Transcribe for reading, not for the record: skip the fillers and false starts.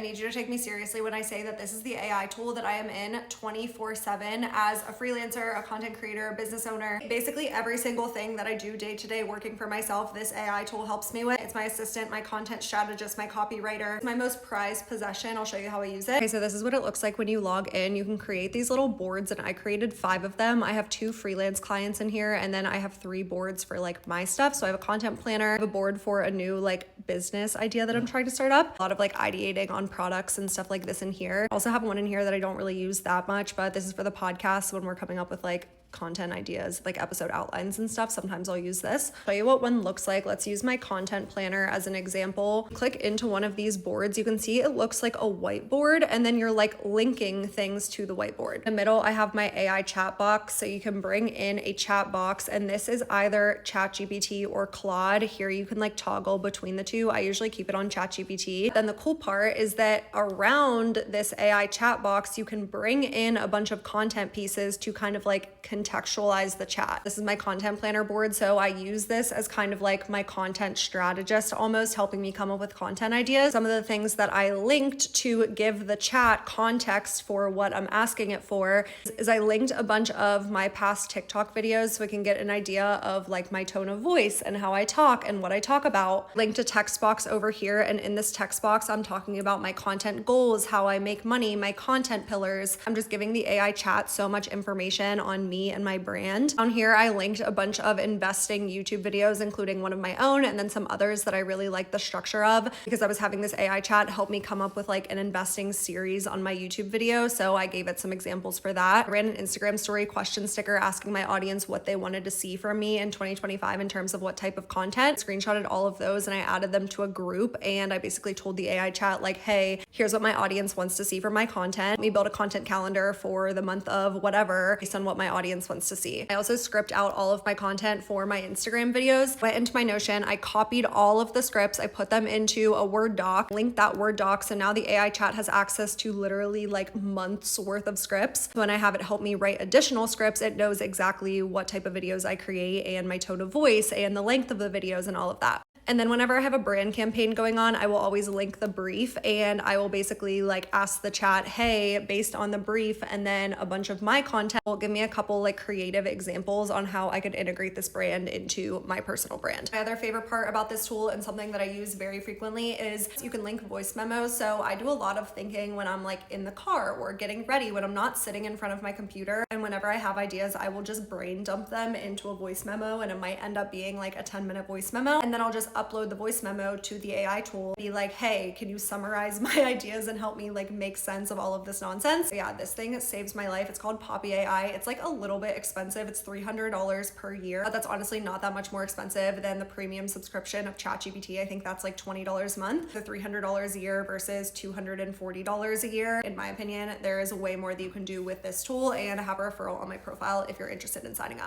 need you to take me seriously when I say that this is the AI tool that I am in 24/7 as a freelancer, a content creator, a business owner. Basically every single thing that I do day to day working for myself, this AI tool helps me with. It's my assistant, my content strategist, my copywriter. It's my most prized possession. I'll show you how I use it. Okay, so this is what it looks like when you log in. You can create these little boards, and I created 5 of them. I have 2 freelance clients in here, and then I have 3 boards for like my stuff. So I have a content planner, I have a board for a new like business idea that I'm trying to start up. A lot of like ideating on products and stuff like this in here. I also have one in here that I don't really use that much, but this is for the podcast when we're coming up with like content ideas, like episode outlines and stuff. Sometimes I'll use this. Show you what one looks like. Let's use my content planner as an example. Click into one of these boards. You can see it looks like a whiteboard, and then you're like linking things to the whiteboard. In the middle, I have my AI chat box. So you can bring in a chat box, and this is either ChatGPT or Claude. Here you can like toggle between the two. I usually keep it on ChatGPT. Then the cool part is that around this AI chat box, you can bring in a bunch of content pieces to kind of like contextualize the chat. This is my content planner board, so I use this as kind of like my content strategist, almost helping me come up with content ideas. Some of the things that I linked to give the chat context for what I'm asking it for is I linked a bunch of my past TikTok videos so I can get an idea of like my tone of voice and how I talk and what I talk about. Linked a text box over here, and in this text box I'm talking about my content goals, how I make money, my content pillars. I'm just giving the AI chat so much information on me and my brand. On here, I linked a bunch of investing YouTube videos, including one of my own and then some others that I really like the structure of, because I was having this AI chat help me come up with like an investing series on my YouTube video. So I gave it some examples for that. I ran an Instagram story question sticker asking my audience what they wanted to see from me in 2025 in terms of what type of content. Screenshotted all of those and I added them to a group, and I basically told the AI chat like, hey, here's what my audience wants to see from my content. We built a content calendar for the month of whatever based on what my audience wants to see. I also script out all of my content for my Instagram videos. Went into my Notion, I copied all of the scripts, I put them into a Word doc, linked that Word doc, so now the AI chat has access to literally like months worth of scripts. When I have it help me write additional scripts, it knows exactly what type of videos I create and my tone of voice and the length of the videos and all of that. And then whenever I have a brand campaign going on, I will always link the brief, and I will basically like ask the chat, hey, based on the brief and then a bunch of my content, will give me a couple like creative examples on how I could integrate this brand into my personal brand. My other favorite part about this tool, and something that I use very frequently, is you can link voice memos. So I do a lot of thinking when I'm like in the car or getting ready, when I'm not sitting in front of my computer. And whenever I have ideas, I will just brain dump them into a voice memo, and it might end up being like a 10-minute voice memo. And then I'll just upload the voice memo to the AI tool, be like, hey, can you summarize my ideas and help me like make sense of all of this nonsense? Yeah, this thing saves my life. It's called Poppy AI. It's like a little bit expensive. It's $300 per year. That's honestly not that much more expensive than the premium subscription of ChatGPT. I think that's like $20 a month. The $300 a year versus $240 a year. In my opinion, there is way more that you can do with this tool, and I have a referral on my profile if you're interested in signing up.